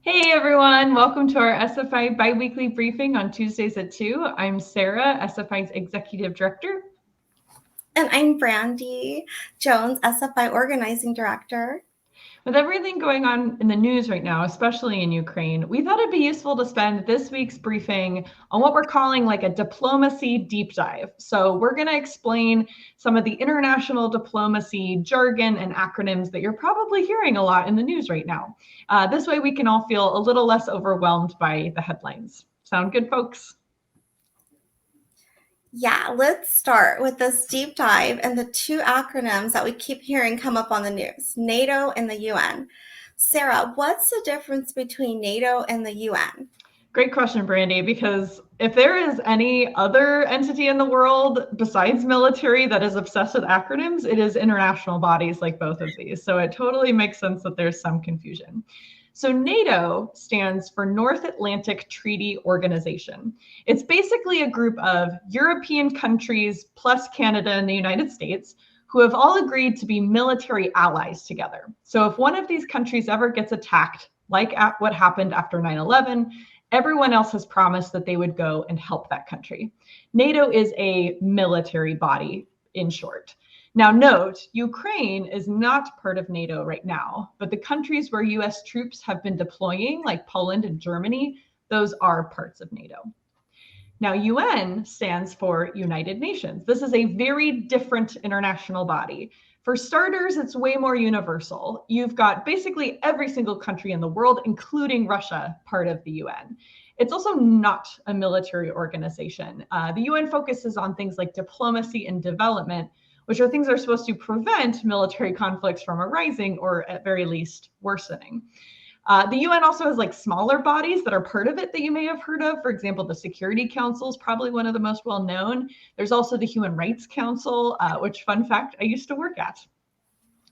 Hey everyone, welcome to our SFI biweekly briefing on Tuesdays at 2. I'm Sarah, SFI's Executive Director. And I'm Brandy Jones, SFI Organizing Director. With everything going on in the news right now, especially in Ukraine, we thought it'd be useful to spend this week's briefing on what we're calling like a diplomacy deep dive. So we're going to explain some of the international diplomacy jargon and acronyms that you're probably hearing a lot in the news right now. This way we can all feel a little less overwhelmed by the headlines. Sound good, folks? Yeah, let's start with this deep dive and the two acronyms that we keep hearing come up on the news, NATO and the UN. Sarah, what's the difference between NATO and the UN? Great question, Brandy, because if there is any other entity in the world besides military that is obsessed with acronyms, it is international bodies like both of these. So it totally makes sense that there's some confusion. So NATO stands for North Atlantic Treaty Organization. It's basically a group of European countries plus Canada and the United States who have all agreed to be military allies together. So if one of these countries ever gets attacked, like at what happened after 9/11, everyone else has promised that they would go and help that country. NATO is a military body, in short. Now, note, Ukraine is not part of NATO right now, but the countries where US troops have been deploying, like Poland and Germany, those are parts of NATO. Now, UN stands for United Nations. This is a very different international body. For starters, it's way more universal. You've got basically every single country in the world, including Russia, part of the UN. It's also not a military organization. The UN focuses on things like diplomacy and development, which are things that are supposed to prevent military conflicts from arising or at very least worsening. The UN also has like smaller bodies that are part of it that you may have heard of. For example, the Security Council is probably one of the most well known. There's also the Human Rights Council, which, fun fact, I used to work at.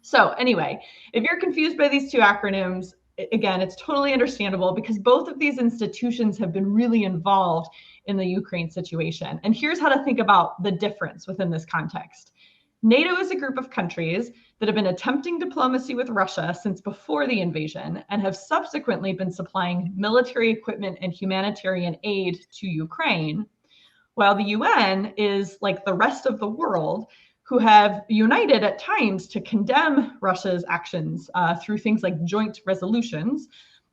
So anyway, if you're confused by these two acronyms, again, it's totally understandable because both of these institutions have been really involved in the Ukraine situation. And here's how to think about the difference within this context. NATO is a group of countries that have been attempting diplomacy with Russia since before the invasion and have subsequently been supplying military equipment and humanitarian aid to Ukraine, while the UN is like the rest of the world who have united at times to condemn Russia's actions through things like joint resolutions.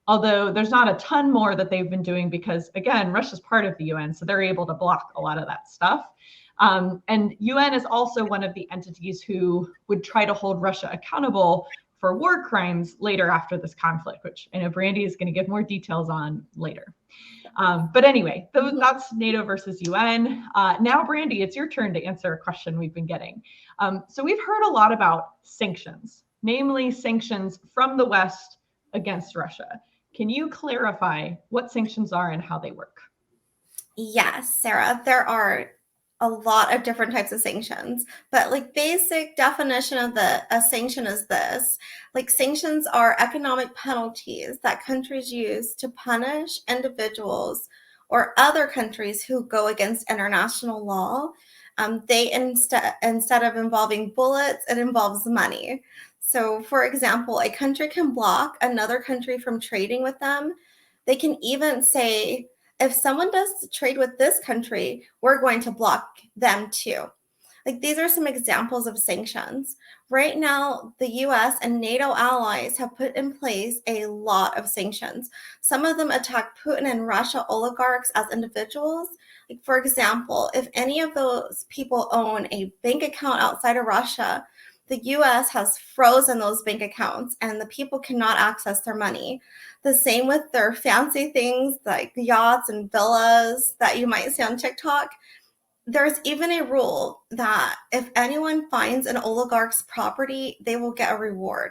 Although there's not a ton more that they've been doing because, again, Russia's part of the UN, so they're able to block a lot of that stuff. And UN is also one of the entities who would try to hold Russia accountable for war crimes later after this conflict, which I know Brandy is going to give more details on later. But anyway, that's NATO versus UN. Now, Brandy, it's your turn to answer a question we've been getting. So we've heard a lot about sanctions, namely sanctions from the West against Russia. Can you clarify what sanctions are and how they work? Yes, Sarah, there are a lot of different types of sanctions, but like basic definition of a sanction is this. Like sanctions are economic penalties that countries use to punish individuals or other countries who go against international law. They instead of involving bullets, it involves money. So for example, a country can block another country from trading with them. They can even say, if someone does trade with this country, we're going to block them too. Like these are some examples of sanctions. Right now, the US and NATO allies have put in place a lot of sanctions. Some of them attack Putin and Russia oligarchs as individuals. Like for example, if any of those people own a bank account outside of Russia, the US has frozen those bank accounts and the people cannot access their money. The same with their fancy things like yachts and villas that you might see on TikTok. There's even a rule that if anyone finds an oligarch's property, they will get a reward.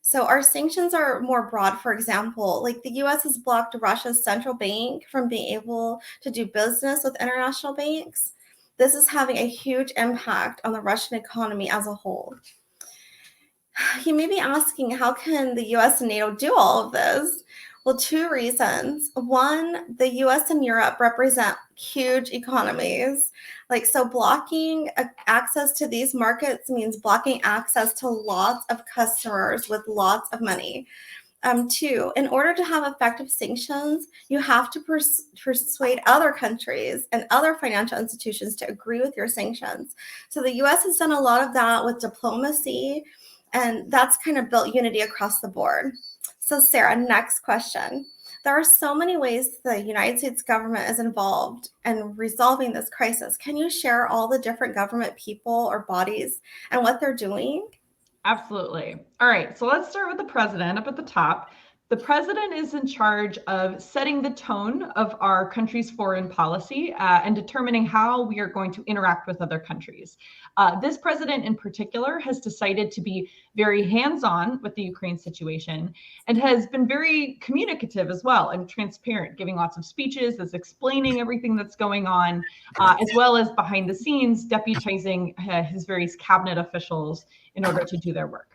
So our sanctions are more broad. For example, like the US has blocked Russia's central bank from being able to do business with international banks. This is having a huge impact on the Russian economy as a whole. You may be asking, how can the US and NATO do all of this? Well, two reasons. One, the US and Europe represent huge economies. So blocking access to these markets means blocking access to lots of customers with lots of money. Two, in order to have effective sanctions, you have to persuade other countries and other financial institutions to agree with your sanctions. So the US has done a lot of that with diplomacy, and that's kind of built unity across the board. So Sarah, next question. There are so many ways the United States government is involved in resolving this crisis. Can you share all the different government people or bodies and what they're doing? Absolutely. All right, so let's start with the president up at the top. The president is in charge of setting the tone of our country's foreign policy and determining how we are going to interact with other countries. This president in particular has decided to be very hands-on with the Ukraine situation and has been very communicative as well and transparent, giving lots of speeches that's explaining everything that's going on, as well as behind the scenes deputizing his various cabinet officials in order to do their work.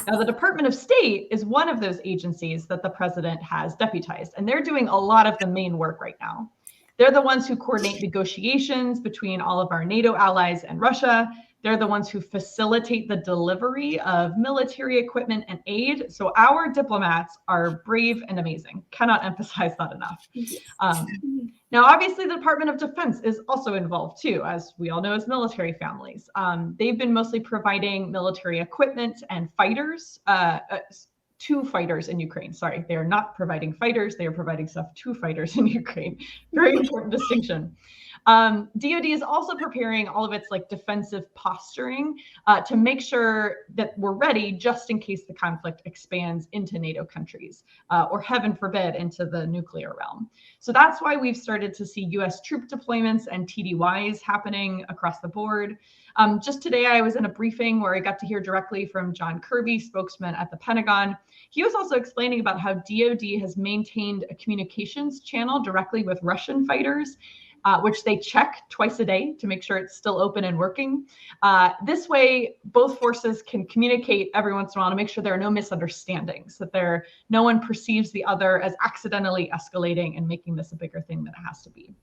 Now, the Department of State is one of those agencies that the president has deputized, and they're doing a lot of the main work right now. They're the ones who coordinate negotiations between all of our NATO allies and Russia. They're the ones who facilitate the delivery of military equipment and aid. So our diplomats are brave and amazing. Cannot emphasize that enough. Now, obviously, the Department of Defense is also involved too, as we all know as military families. They've been mostly providing military equipment and fighters to fighters in Ukraine. Sorry, they are not providing fighters. They are providing stuff to fighters in Ukraine. Very important distinction. DoD is also preparing all of its defensive posturing to make sure that we're ready just in case the conflict expands into NATO countries or heaven forbid into the nuclear realm. So that's why we've started to see US troop deployments and TDYs happening across the board. Just today, I was in a briefing where I got to hear directly from John Kirby, spokesman at the Pentagon. He was also explaining about how DoD has maintained a communications channel directly with Russian fighters, which they check twice a day to make sure it's still open and working. This way, both forces can communicate every once in a while to make sure there are no misunderstandings, that no one perceives the other as accidentally escalating and making this a bigger thing than it has to be.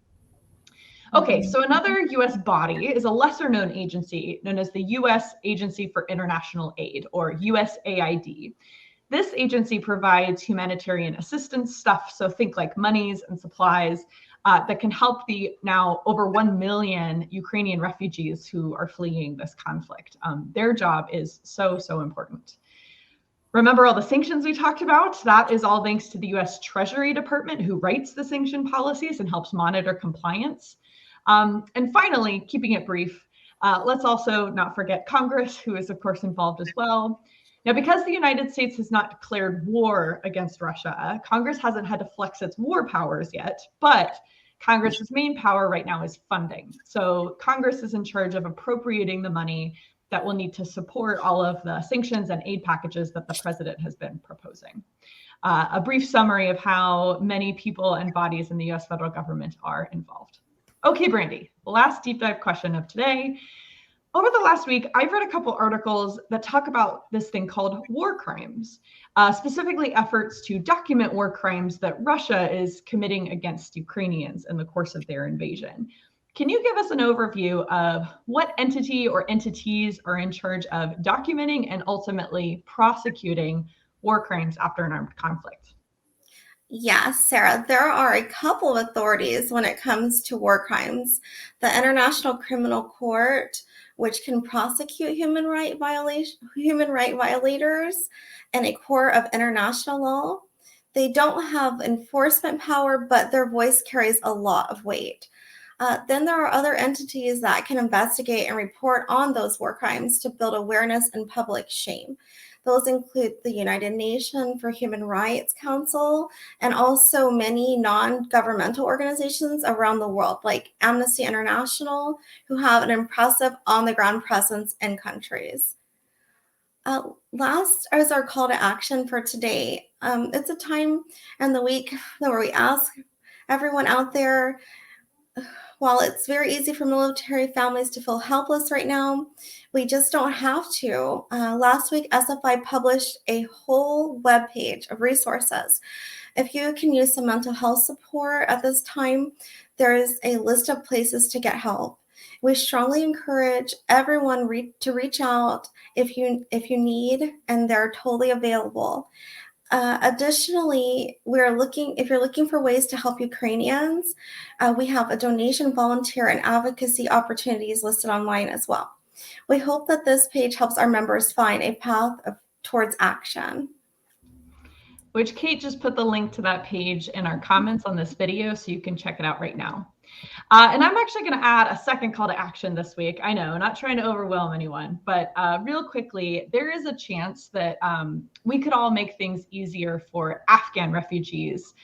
Okay, so another US body is a lesser known agency known as the US Agency for International Aid, or USAID. This agency provides humanitarian assistance stuff, so think like monies and supplies that can help the now over 1 million Ukrainian refugees who are fleeing this conflict. Their job is so, so important. Remember all the sanctions we talked about? That is all thanks to the US Treasury Department, who writes the sanction policies and helps monitor compliance. And finally, keeping it brief, let's also not forget Congress, who is of course involved as well. Now, because the United States has not declared war against Russia, Congress hasn't had to flex its war powers yet, but Congress's main power right now is funding. So Congress is in charge of appropriating the money that will need to support all of the sanctions and aid packages that the president has been proposing. A brief summary of how many people and bodies in the US federal government are involved. Okay, Brandy, last deep dive question of today. Over the last week, I've read a couple articles that talk about this thing called war crimes, specifically efforts to document war crimes that Russia is committing against Ukrainians in the course of their invasion. Can you give us an overview of what entity or entities are in charge of documenting and ultimately prosecuting war crimes after an armed conflict? Yes, Sarah, there are a couple of authorities when it comes to war crimes. The International Criminal Court, which can prosecute human right violators, and a court of international law. They don't have enforcement power, but their voice carries a lot of weight. Then there are other entities that can investigate and report on those war crimes to build awareness and public shame. Those include the United Nations for Human Rights Council and also many non-governmental organizations around the world, like Amnesty International, who have an impressive on-the-ground presence in countries. Last is our call to action for today. It's a time in the week where we ask everyone out there, while it's very easy for military families to feel helpless right now, we just don't have to. Last week, SFI published a whole webpage of resources. If you can use some mental health support at this time, there is a list of places to get help. We strongly encourage everyone to reach out if you need, and they're totally available. Additionally, if you're looking for ways to help Ukrainians, we have a donation, volunteer, and advocacy opportunities listed online as well. We hope that this page helps our members find a path towards action. Which Kate just put the link to that page in our comments on this video, so you can check it out right now. And I'm actually going to add a second call to action this week. I know, not trying to overwhelm anyone, but real quickly, there is a chance that we could all make things easier for Afghan refugees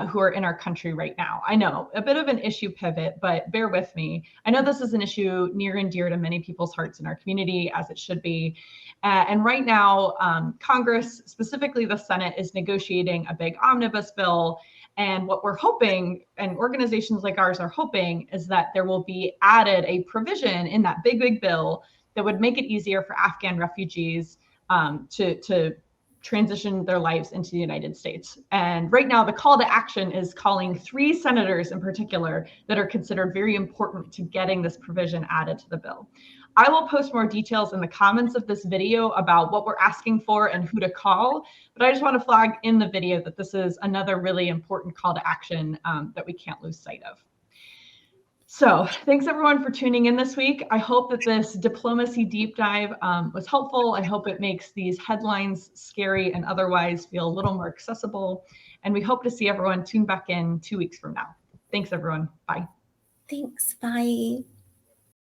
who are in our country right now. I know, a bit of an issue pivot, but bear with me. I know this is an issue near and dear to many people's hearts in our community, as it should be. And right now, Congress, specifically the Senate, is negotiating a big omnibus bill. And what we're hoping, and organizations like ours are hoping, is that there will be added a provision in that big bill that would make it easier for Afghan refugees to transition their lives into the United States. And right now, the call to action is calling 3 senators in particular that are considered very important to getting this provision added to the bill. I will post more details in the comments of this video about what we're asking for and who to call, but I just want to flag in the video that this is another really important call to action that we can't lose sight of. So thanks everyone for tuning in this week. I hope that this diplomacy deep dive was helpful. I hope it makes these headlines, scary and otherwise, feel a little more accessible. And we hope to see everyone tune back in 2 weeks from now. Thanks everyone. Bye. Thanks. Bye.